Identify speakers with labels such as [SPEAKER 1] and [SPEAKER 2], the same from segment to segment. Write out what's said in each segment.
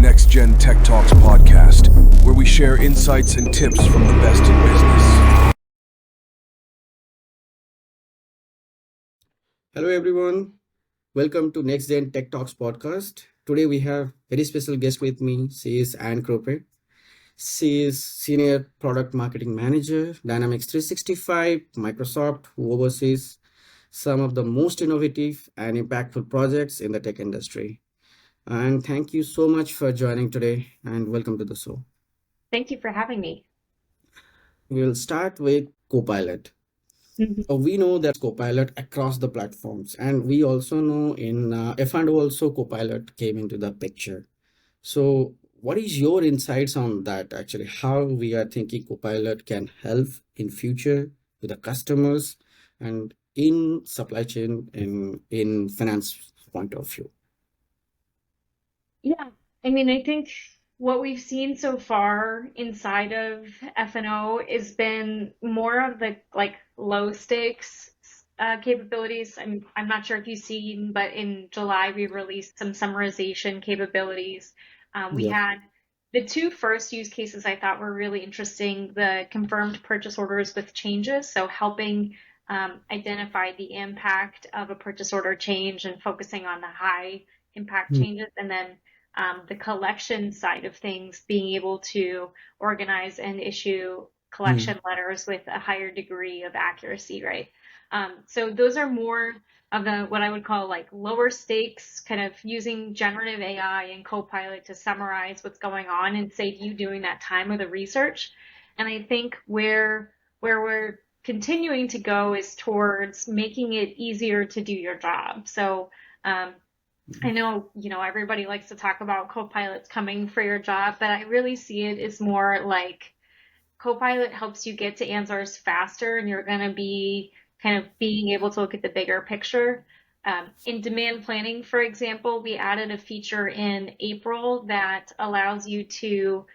[SPEAKER 1] Next Gen Techtalks podcast, where we share insights and tips from the best in business.
[SPEAKER 2] Hello, everyone. Welcome to Next Gen Tech Talks podcast. Today we have very special guest with me. She is Krupke. She is Senior Product Marketing Manager, Dynamics 365, Microsoft, who oversees some of the most innovative and impactful projects in the tech industry. And thank you so much for joining today and welcome to the show.
[SPEAKER 3] Thank you for having me.
[SPEAKER 2] We'll start with Copilot. We know that Copilot across the platforms, and we also know in F&O also Copilot came into the picture. So, what is your insights on that actually? How we are thinking Copilot can help in future to the customers and in supply chain in finance point of view?
[SPEAKER 3] Yeah, I mean, I think what we've seen so far inside of F&O has been more of the like low stakes capabilities. I'm not sure if you've seen, but in July we released some summarization capabilities. We
[SPEAKER 2] Yeah.
[SPEAKER 3] had the two first use cases I thought were really interesting, the confirmed purchase orders with changes, so helping identify the impact of a purchase order change and focusing on the high impact
[SPEAKER 2] Hmm.
[SPEAKER 3] changes, and then the collection side of things, being able to organize and issue
[SPEAKER 2] Hmm.
[SPEAKER 3] collection letters with a higher degree of accuracy, right? So those are more of the what I would call like lower stakes, kind of using generative AI and Copilot to summarize what's going on and save you doing that time with the research. And I think where we're continuing to go is towards making it easier to do your job. So I know, everybody likes to talk about co-pilots coming for your job, but I really see it as more like Copilot helps you get to answers faster, and you're going to be kind of being able to look at the bigger picture. In demand planning, for example, we added a feature in April that allows you to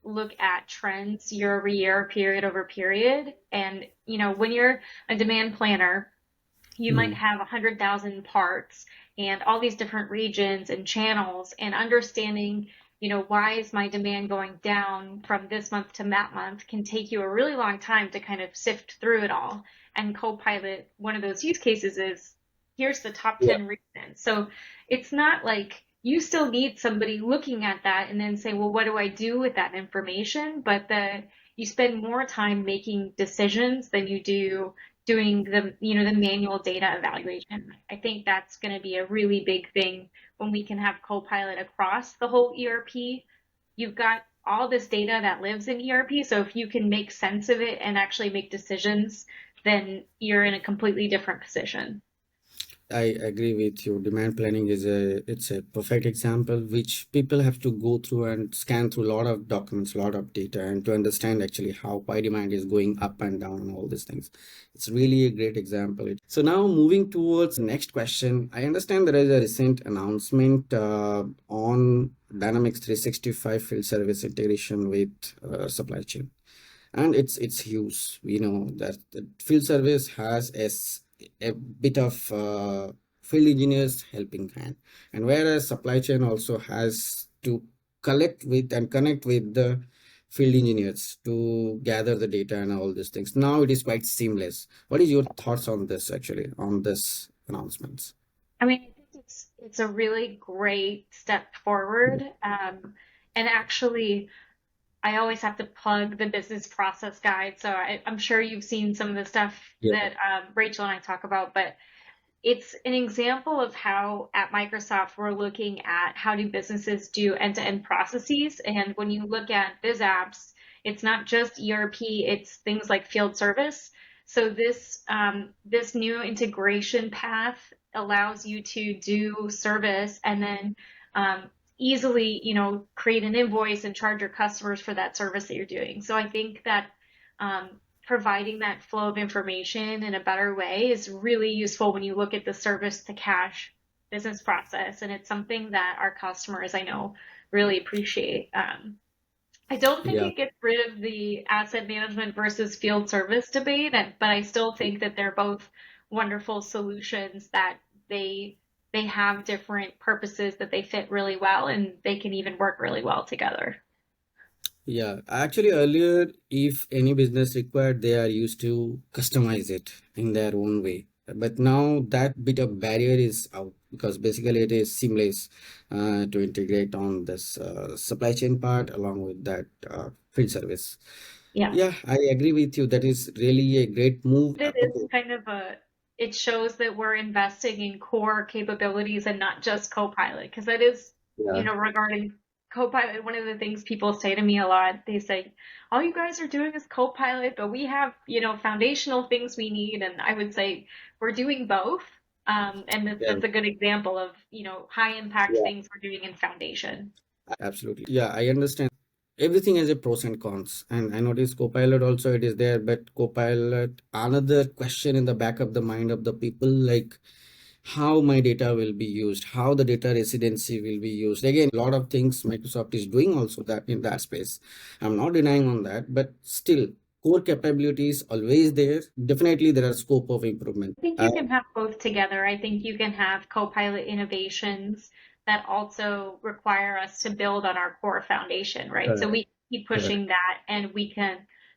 [SPEAKER 3] look at trends year over year, period over period. And, when you're a demand planner, you might
[SPEAKER 2] Hmm.
[SPEAKER 3] have 100,000 parts and all these different regions and channels, and understanding, why is my demand going down from this month to that month can take you a really long time to kind of sift through it all. And Copilot, one of those use cases is here's the top
[SPEAKER 2] Yeah.
[SPEAKER 3] 10 reasons. So it's not like you still need somebody looking at that and then say, well, what do I do with that information? But you spend more time making decisions than you do doing the manual data evaluation. I think that's going to be a really big thing when we can have Copilot across the whole ERP. You've got all this data that lives in ERP, so if you can make sense of it and actually make decisions, then you're in a completely different position.
[SPEAKER 2] I agree with you. Demand planning it's a perfect example which people have to go through and scan through a lot of documents, a lot of data, and to understand actually how why demand is going up and down and all these things. It's really a great example. So now moving towards the next question, I understand there is a recent announcement on Dynamics 365 field service integration with supply chain, and it's huge. We know that the field service has a bit of field engineers helping hand, and whereas supply chain also has to collect with and connect with the field engineers to gather the data and all these things. Now it is quite seamless. What is your thoughts on this actually, on this announcements?
[SPEAKER 3] I mean, I think it's a really great step forward. And actually, I always have to plug the business process guide. So I'm sure you've seen some of the stuff
[SPEAKER 2] Yeah.
[SPEAKER 3] that Rachel and I talk about, but it's an example of how at Microsoft we're looking at how do businesses do end-to-end processes. And when you look at biz apps, it's not just ERP, it's things like field service. So this new integration path allows you to do service and then easily, create an invoice and charge your customers for that service that you're doing. So I think that um, providing that flow of information in a better way is really useful when you look at the service to cash business process. And it's something that our customers, I know, really appreciate. I don't think
[SPEAKER 2] Yeah.
[SPEAKER 3] it gets rid of the asset management versus field service debate, but I still think that they're both wonderful solutions that they they have different purposes that they fit really well and they can even work really well together.
[SPEAKER 2] Yeah, actually, earlier, if any business required, they are used to customize it in their own way. But now that bit of barrier is out because basically it is seamless to integrate on this supply chain part along with that field service.
[SPEAKER 3] Yeah.
[SPEAKER 2] Yeah, I agree with you. That is really a great move.
[SPEAKER 3] It is
[SPEAKER 2] Okay.
[SPEAKER 3] kind of it shows that we're investing in core capabilities and not just Copilot, because that is,
[SPEAKER 2] Yeah.
[SPEAKER 3] regarding Copilot, one of the things people say to me a lot, they say, all you guys are doing is Copilot, but we have, foundational things we need. And I would say we're doing both. And
[SPEAKER 2] Yeah.
[SPEAKER 3] that's a good example of, high impact
[SPEAKER 2] Yeah.
[SPEAKER 3] things we're doing in foundation.
[SPEAKER 2] Absolutely. Yeah, I understand. Everything has a pros and cons. And I notice Copilot also it is there, but Copilot, another question in the back of the mind of the people, like how my data will be used, how the data residency will be used. Again, a lot of things Microsoft is doing also that in that space. I'm not denying on that, but still core capabilities always there. Definitely there are scope of improvement.
[SPEAKER 3] I think you can have both together. I think you can have Copilot innovations that also require us to build on our core foundation, right? So
[SPEAKER 2] Correct.
[SPEAKER 3] we keep
[SPEAKER 2] Correct.
[SPEAKER 3] pushing that and we can,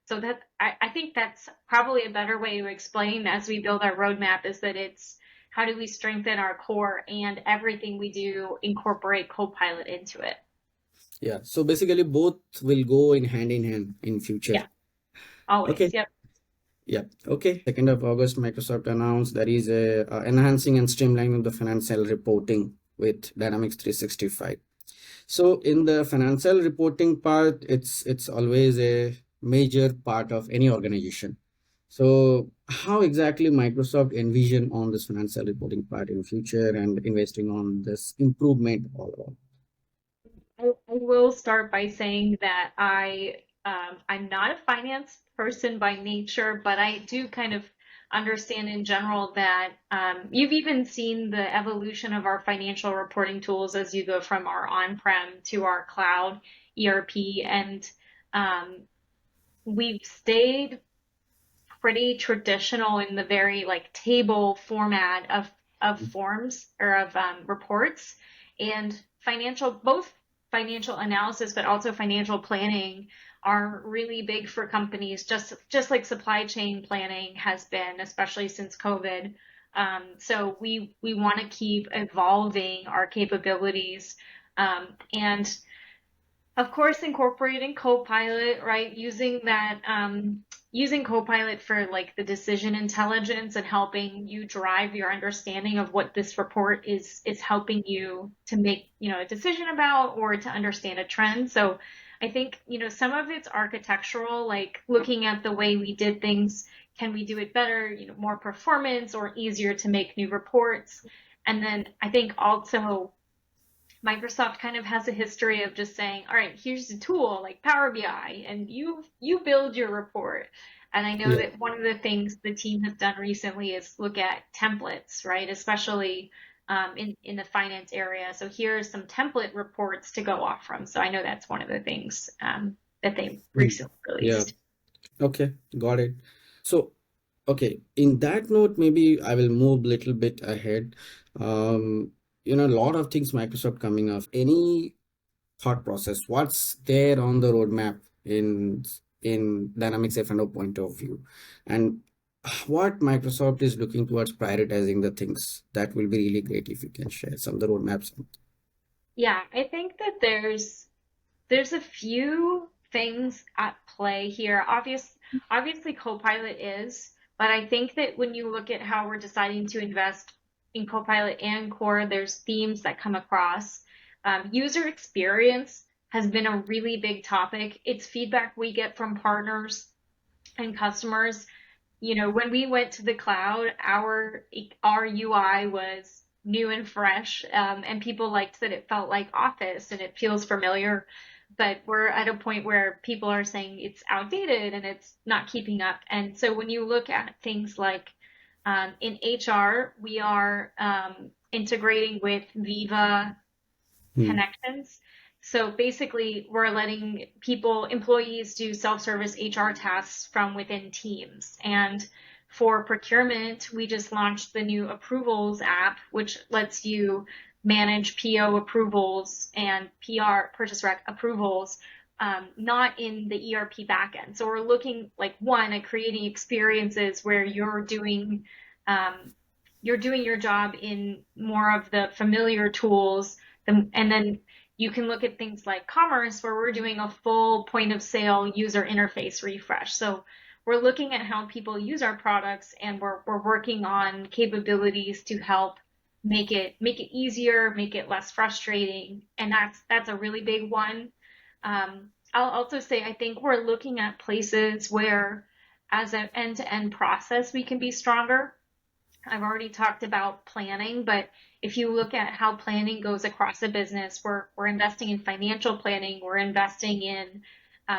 [SPEAKER 3] so that I think that's probably a better way to explain as we build our roadmap is that it's how do we strengthen our core and everything we do incorporate Copilot into it.
[SPEAKER 2] Yeah. So basically both will go in hand in future.
[SPEAKER 3] Yeah, always.
[SPEAKER 2] Okay.
[SPEAKER 3] Yep.
[SPEAKER 2] Yeah. Okay. 2nd of August, Microsoft announced there is a enhancing and streamlining the financial reporting with Dynamics 365. So in the financial reporting part, it's always a major part of any organization. So how exactly Microsoft envision on this financial reporting part in future and investing on this improvement all around?
[SPEAKER 3] I will start by saying that I'm not a finance person by nature, but I do kind of understand in general that you've even seen the evolution of our financial reporting tools as you go from our on-prem to our cloud ERP, and um, we've stayed pretty traditional in the very like table format of forms or of reports and both financial analysis but also financial planning are really big for companies just like supply chain planning has been especially since COVID. So we want to keep evolving our capabilities and of course, incorporating Copilot, right? Using Copilot for like the decision intelligence and helping you drive your understanding of what this report is helping you to make, a decision about or to understand a trend. So I think, some of it's architectural, like looking at the way we did things. Can we do it better, more performance or easier to make new reports? And then I think also Microsoft kind of has a history of just saying, all right, here's a tool like Power BI and you build your report. And I know
[SPEAKER 2] Yeah.
[SPEAKER 3] that one of the things the team has done recently is look at templates, right? Especially in the finance area. So here are some template reports to go off from. So I know that's one of the things that they
[SPEAKER 2] Mm.
[SPEAKER 3] recently
[SPEAKER 2] Yeah.
[SPEAKER 3] released.
[SPEAKER 2] Okay. Got it. So okay, in that note, maybe I will move a little bit ahead. A lot of things Microsoft coming up. Any thought process? What's there on the roadmap in Dynamics F&O point of view, and what Microsoft is looking towards prioritizing the things that will be really great if you can share some of the roadmaps.
[SPEAKER 3] Yeah, I think that there's a few things at play here. Obviously, Copilot is, but I think that when you look at how we're deciding to invest in Copilot and Core, there's themes that come across. User experience has been a really big topic. It's feedback we get from partners and customers. When we went to the cloud, our UI was new and fresh, and people liked that it felt like Office and it feels familiar. But we're at a point where people are saying it's outdated and it's not keeping up. And so when you look at things like in HR, we are integrating with Viva
[SPEAKER 2] Hmm.
[SPEAKER 3] connections. So basically, we're letting employees do self-service HR tasks from within Teams. And For procurement, we just launched the new approvals app, which lets you manage PO approvals and PR purchase rec approvals, not in the ERP backend. So we're looking like one at creating experiences where um, you're doing your job in more of the familiar tools, and then you can look at things like commerce, where we're doing a full point of sale user interface refresh. So we're looking at how people use our products, and we're working on capabilities to help make it easier, make it less frustrating, and that's a really big one. I'll also say I think we're looking at places where, as an end-to-end process, we can be stronger. I've already talked about planning, but if you look at how planning goes across the business, we're investing in financial planning, we're investing in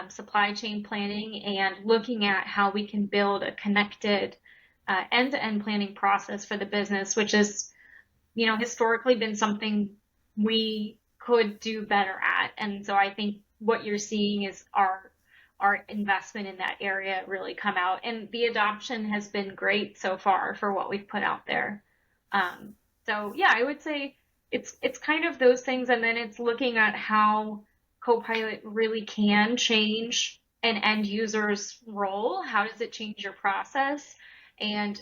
[SPEAKER 3] supply chain planning, and looking at how we can build a connected end-to-end planning process for the business, which is, historically been something we could do better at. And so I think what you're seeing is our investment in that area really come out, and the adoption has been great so far for what we've put out there. So yeah, I would say it's kind of those things, and then it's looking at how Copilot really can change an end user's role. How does it change your process? And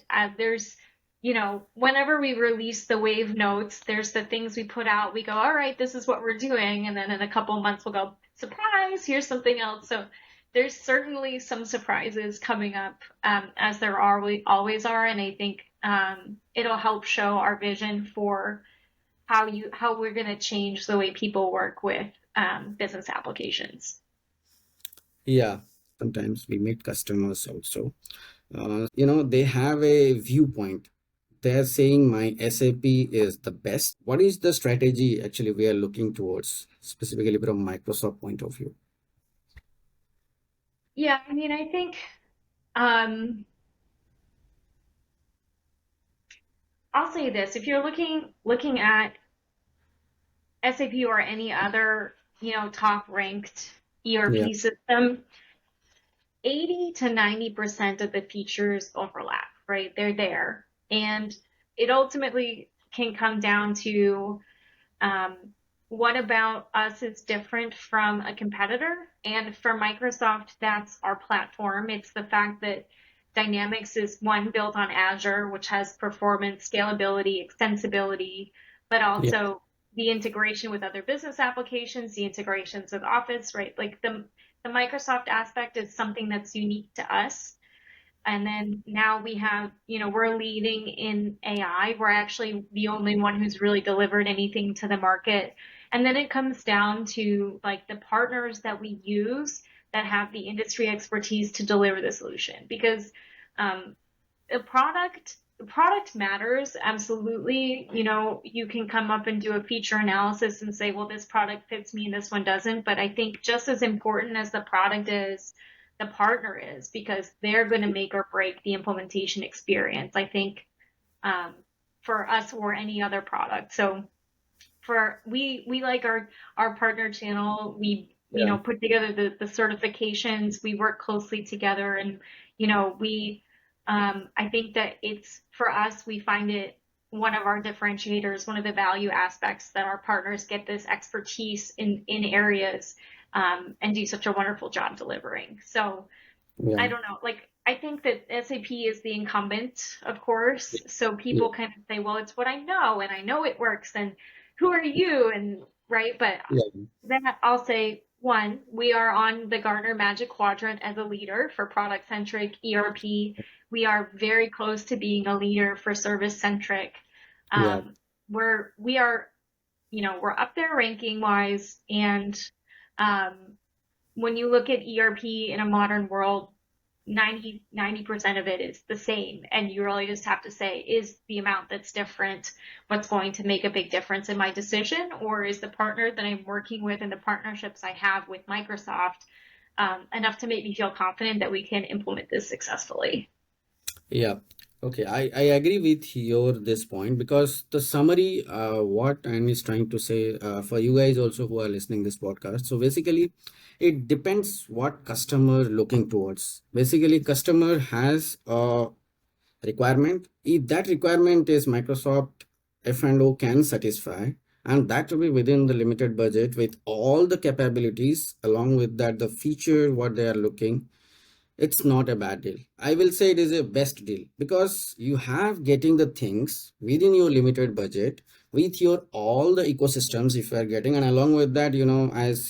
[SPEAKER 3] whenever we release the wave notes, there's the things we put out. We go, all right, this is what we're doing. And then in a couple of months, we'll go, surprise, here's something else. So there's certainly some surprises coming up, as there always are. And I think it'll help show our vision for how we're going to change the way people work with business applications.
[SPEAKER 2] Yeah, sometimes we meet customers also. They have a viewpoint. They're saying my SAP is the best. What is the strategy actually we are looking towards, specifically from Microsoft point of view?
[SPEAKER 3] Yeah, I mean, I think um, I'll say this: if you're looking at SAP or any other, top ranked
[SPEAKER 2] Yeah,
[SPEAKER 3] ERP system, 80 to 90% of the features overlap, right? They're there. And it ultimately can come down to um, what about us is different from a competitor? And for Microsoft, that's our platform. It's the fact that Dynamics is one built on Azure, which has performance, scalability, extensibility, but
[SPEAKER 2] yeah,
[SPEAKER 3] also the integration with other business applications, the integrations with Office, right? Like the Microsoft aspect is something that's unique to us. And then now we have, we're leading in AI. We're actually the only one who's really delivered anything to the market. And then it comes down to like the partners that we use that have the industry expertise to deliver the solution. Because um, the product matters, absolutely. You can come up and do a feature analysis and say, well, this product fits me and this one doesn't. But I think just as important as the product is, the partner is, because they're going to make or break the implementation experience, I think, um, for us or any other product. So we like our partner channel. We
[SPEAKER 2] yeah,
[SPEAKER 3] put together the certifications. We work closely together, and we I think that it's for us. We find it one of our differentiators, one of the value aspects, that our partners get this expertise in areas, and do such a wonderful job delivering. So
[SPEAKER 2] yeah,
[SPEAKER 3] I don't know, like I think that SAP is the incumbent, of course. So
[SPEAKER 2] yeah,
[SPEAKER 3] people kind of say, well, it's what I know and I know it works, and who are you? And right. But
[SPEAKER 2] yeah,
[SPEAKER 3] then I'll say, one, we are on the Gartner Magic Quadrant as a leader for product centric ERP. We are very close to being a leader for service centric.
[SPEAKER 2] yeah,
[SPEAKER 3] We are, we're up there ranking wise. And um, when you look at ERP in a modern world, 90% of it is the same. And you really just have to say, is the amount that's different what's going to make a big difference in my decision? Or is the partner that I'm working with and the partnerships I have with Microsoft enough to make me feel confident that we can implement this successfully?
[SPEAKER 2] yeah. Okay, I agree with your this point, because the summary, what Anne is trying to say, for you guys also who are listening this podcast. So basically, it depends what customer looking towards. Basically, customer has requirement. If that requirement is Microsoft F&O can satisfy, and that will be within the limited budget with all the capabilities, along with that the feature what they are looking, it's not a bad deal. I will say it is a best deal because you have getting the things within your limited budget with your all the ecosystems if you are getting, and along with that, as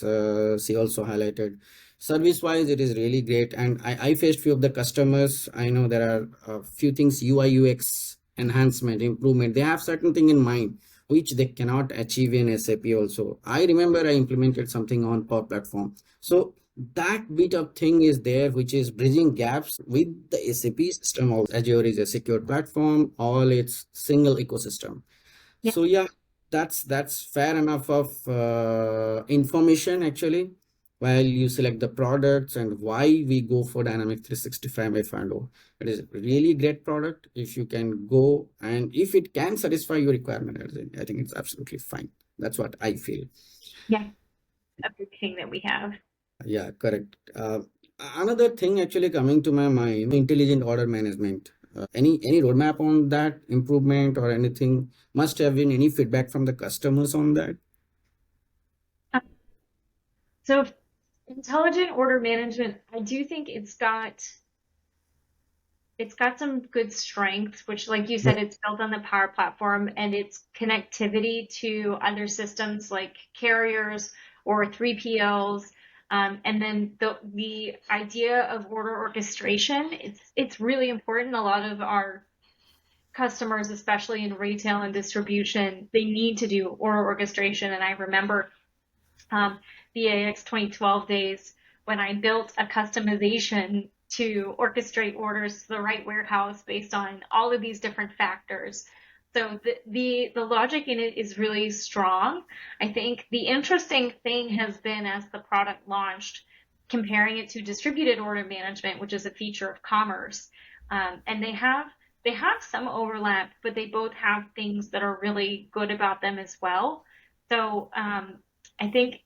[SPEAKER 2] she also highlighted, service wise it is really great. And I faced few of the customers. I know there are a few things, UI UX enhancement improvement, they have certain thing in mind which they cannot achieve in SAP. Also, I remember I implemented something on Power Platform, so that bit of thing is there which is bridging gaps with the SAP system. Also, Azure is a secure platform, all its single ecosystem.
[SPEAKER 3] Yeah.
[SPEAKER 2] So yeah, that's fair enough of information actually. While you select the products and why we go for Dynamic 365 F&O, it is a really great product. If you can go and if it can satisfy your requirement, I think it's absolutely fine. That's what I feel.
[SPEAKER 3] Yeah, a big thing that we have.
[SPEAKER 2] Yeah, correct. Another thing actually coming to my mind, intelligent order management. Any roadmap on that improvement or anything? Must have been any feedback from the customers on that?
[SPEAKER 3] So intelligent order management, I do think it's got some good strengths, which, like you
[SPEAKER 2] Yeah.
[SPEAKER 3] said, it's built on the Power Platform and its connectivity to other systems like carriers or 3PLs. And then the idea of order orchestration, it's really important. A lot of our customers, especially in retail and distribution, they need to do order orchestration. And I remember the AX 2012 days when I built a customization to orchestrate orders to the right warehouse based on all of these different factors. So the logic in it is really strong. I think the interesting thing has been, as the product launched, comparing it to distributed order management, which is a feature of commerce. And they have some overlap, but they both have things that are really good about them as well. So I think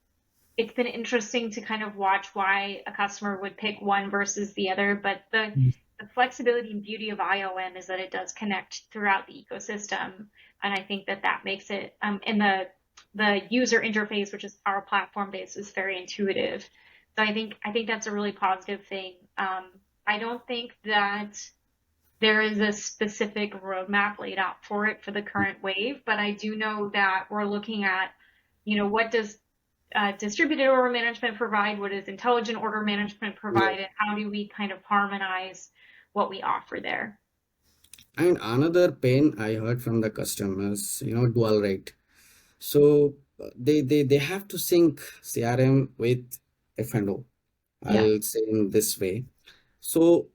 [SPEAKER 3] it's been interesting to kind of watch why a customer would pick one versus the other. But the flexibility and beauty of IOM is that it does connect throughout the ecosystem. And I think that that makes it, and the user interface, which is Power Platform based, is very intuitive. So I think that's a really positive thing. I don't think that there is a specific roadmap laid out for it for the current wave, but I do know that we're looking at, what does distributed order management provide? What does intelligent order management
[SPEAKER 2] Yeah.
[SPEAKER 3] provide? And how do we kind of harmonize what we offer there?
[SPEAKER 2] And another pain I heard from the customers, dual rate. So they have to sync CRM with F&O.
[SPEAKER 3] Yeah.
[SPEAKER 2] I'll say in this way. So,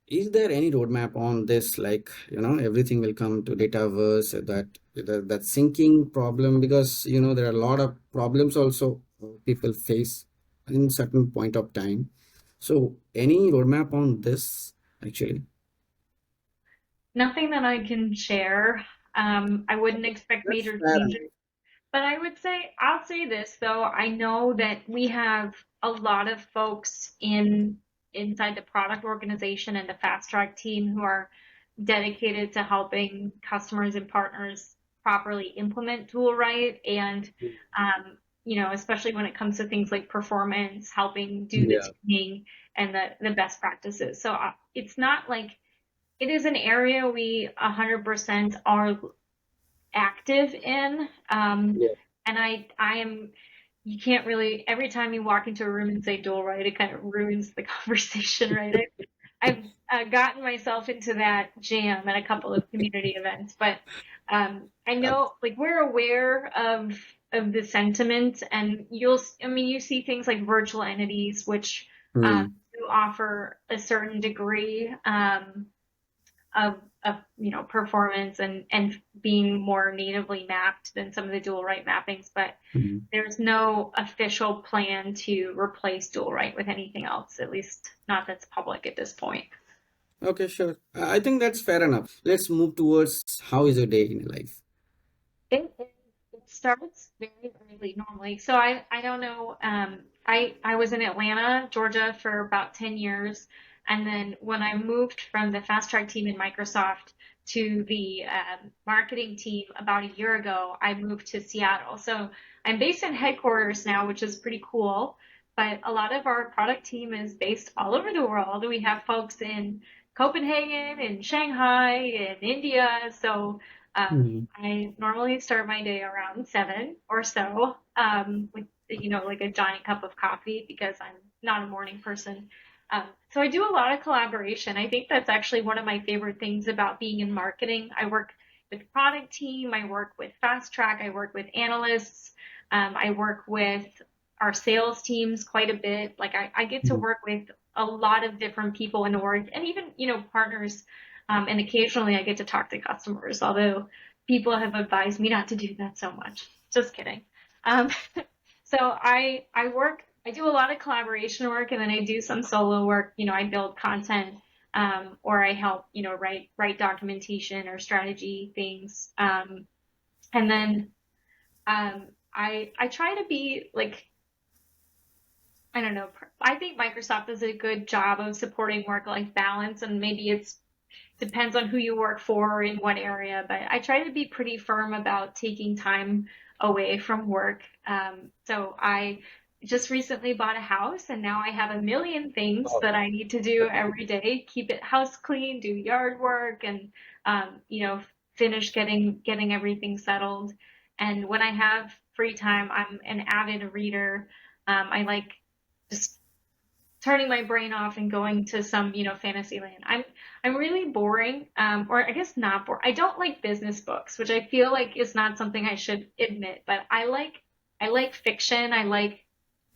[SPEAKER 2] is there any roadmap on this? Like, everything will come to Dataverse, that syncing problem, because there are a lot of problems also people face in certain point of time. So, any roadmap on this actually?
[SPEAKER 3] Nothing that I can share. I wouldn't expect
[SPEAKER 2] That's
[SPEAKER 3] major
[SPEAKER 2] fair
[SPEAKER 3] changes.
[SPEAKER 2] enough.
[SPEAKER 3] But I'll say this though, I know that we have a lot of folks inside the product organization and the fast track team who are dedicated to helping customers and partners properly implement tool right. And, especially when it comes to things like performance, helping do the
[SPEAKER 2] Yeah.
[SPEAKER 3] tuning and the best practices. So it's not like it is an area we 100% are active in.
[SPEAKER 2] Yeah.
[SPEAKER 3] And I am, you can't really, every time you walk into a room and say dual right, it kind of ruins the conversation, right? I've gotten myself into that jam at a couple of community events, but I know, like, we're aware of the sentiment, and you see things like virtual entities, which
[SPEAKER 2] Hmm.
[SPEAKER 3] do offer a certain degree of performance and being more natively mapped than some of the dual right mappings, but
[SPEAKER 2] Hmm.
[SPEAKER 3] there's no official plan to replace dual right with anything else, at least not that's public at this point.
[SPEAKER 2] Okay, sure. I think that's fair enough. Let's move towards how is your day in life?
[SPEAKER 3] It starts very early normally. So I don't know. I was in Atlanta, Georgia for about 10 years. And then when I moved from the fast track team in Microsoft to the marketing team about a year ago, I moved to Seattle. So I'm based in headquarters now, which is pretty cool. But a lot of our product team is based all over the world. We have folks in Copenhagen, in Shanghai, in India. So
[SPEAKER 2] Mm.
[SPEAKER 3] I normally start my day around 7 or so, with, like a giant cup of coffee because I'm not a morning person. So I do a lot of collaboration. I think that's actually one of my favorite things about being in marketing. I work with product team, I work with fast track, I work with analysts, I work with our sales teams quite a bit. Like I get to
[SPEAKER 2] Mm.
[SPEAKER 3] work with a lot of different people in the org and even, partners. And occasionally I get to talk to customers, although people have advised me not to do that so much. Just kidding. Um, so I do a lot of collaboration work and then I do some solo work. I build content, or I help, write documentation or strategy things. And then, I try to be like, I don't know. I think Microsoft does a good job of supporting work-life balance, and maybe it's depends on who you work for in what area, but I try to be pretty firm about taking time away from work. So I just recently bought a house and now I have a million things
[SPEAKER 2] Wow.
[SPEAKER 3] that I need to do every day, keep it house clean, do yard work and, finish getting everything settled. And when I have free time, I'm an avid reader. I like just turning my brain off and going to some, fantasy land. I'm really boring, or I guess not boring. I don't like business books, which I feel like is not something I should admit, but I like fiction. I like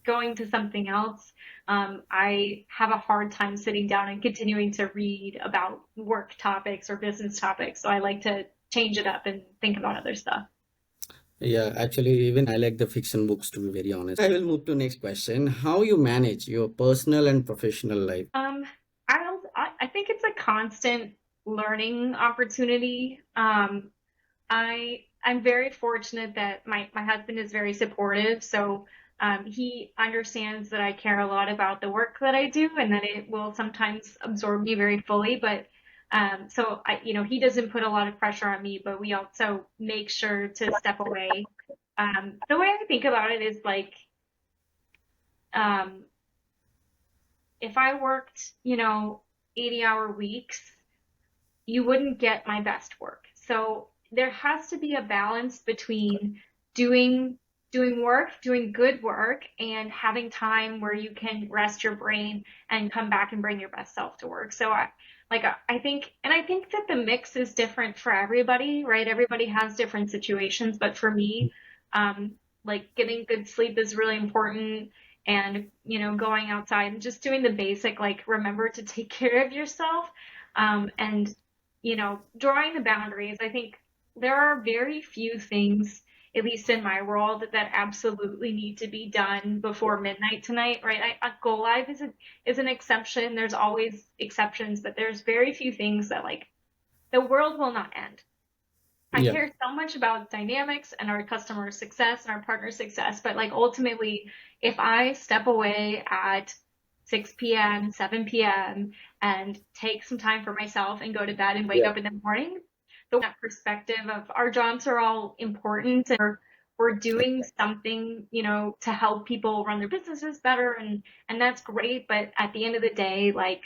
[SPEAKER 3] going to something else. I have a hard time sitting down and continuing to read about work topics or business topics, so I like to change it up and think about other stuff.
[SPEAKER 2] Yeah, actually, even I like the fiction books to be very honest. I will move to next question. How you manage your personal and professional life?
[SPEAKER 3] Um, I think it's a constant learning opportunity. I'm very fortunate that my husband is very supportive, so he understands that I care a lot about the work that I do, and that it will sometimes absorb me very fully. But so he doesn't put a lot of pressure on me, but we also make sure to step away. The way I think about it is like, um, if I worked, 80-hour weeks, you wouldn't get my best work. So there has to be a balance between doing doing work, doing good work, and having time where you can rest your brain and come back and bring your best self to work. So I think that the mix is different for everybody, right? Everybody has different situations, but for me, um, like getting good sleep is really important. And, going outside and just doing the basic, like remember to take care of yourself. And drawing the boundaries. I think there are very few things, at least in my world, that absolutely need to be done before midnight tonight, right? Go live is an exception. There's always exceptions, but there's very few things that like the world will not end. I
[SPEAKER 2] Yeah.
[SPEAKER 3] care so much about dynamics and our customer success and our partner success, but like ultimately, if I step away at 6 p.m., 7 p.m., and take some time for myself and go to bed and wake
[SPEAKER 2] Yeah.
[SPEAKER 3] up in the morning, that perspective of our jobs are all important and we're doing something, to help people run their businesses better and that's great. But at the end of the day, like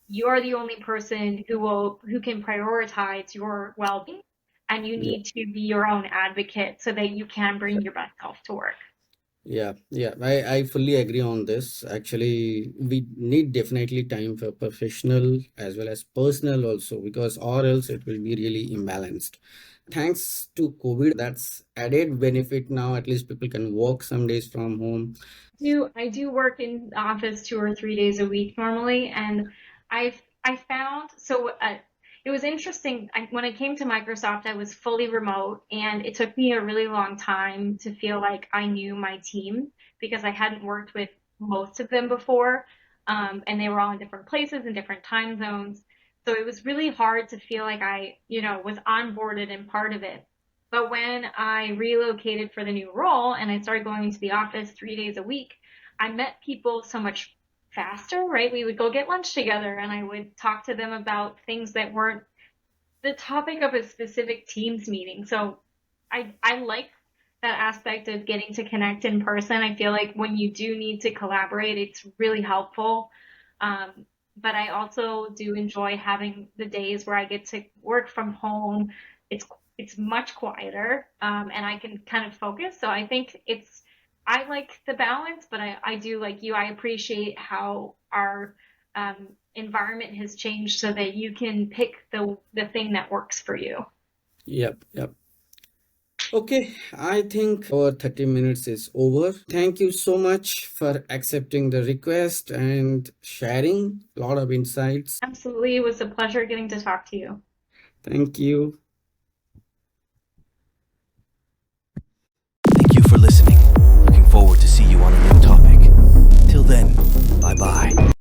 [SPEAKER 3] you're the only person who can prioritize your well-being and you
[SPEAKER 2] Yeah.
[SPEAKER 3] need to be your own advocate so that you can bring your best self to work.
[SPEAKER 2] Yeah, yeah, I fully agree on this. Actually, we need definitely time for professional as well as personal also, because or else it will be really imbalanced. Thanks to COVID, that's added benefit now. At least people can work some days from home.
[SPEAKER 3] I do work in the office 2 or 3 days a week normally, and I found so it was interesting. When I came to Microsoft, I was fully remote, and it took me a really long time to feel like I knew my team because I hadn't worked with most of them before, and they were all in different places in different time zones. So it was really hard to feel like I, was onboarded and part of it. But when I relocated for the new role and I started going into the office 3 days a week, I met people so much faster, right? We would go get lunch together and I would talk to them about things that weren't the topic of a specific Teams meeting. So I like that aspect of getting to connect in person. I feel like when you do need to collaborate, it's really helpful. But I also do enjoy having the days where I get to work from home. It's it's much quieter, and I can kind of focus. So I think I like the balance, but I do like you. I appreciate how our environment has changed so that you can pick the thing that works for you.
[SPEAKER 2] Yep, yep. Okay, I think our 30 minutes is over. Thank you so much for accepting the request and sharing a lot of insights.
[SPEAKER 3] Absolutely. It was a pleasure getting to talk to you.
[SPEAKER 2] Thank you.
[SPEAKER 1] Thank you for listening. Looking forward to see you on a new topic. Till then, bye bye.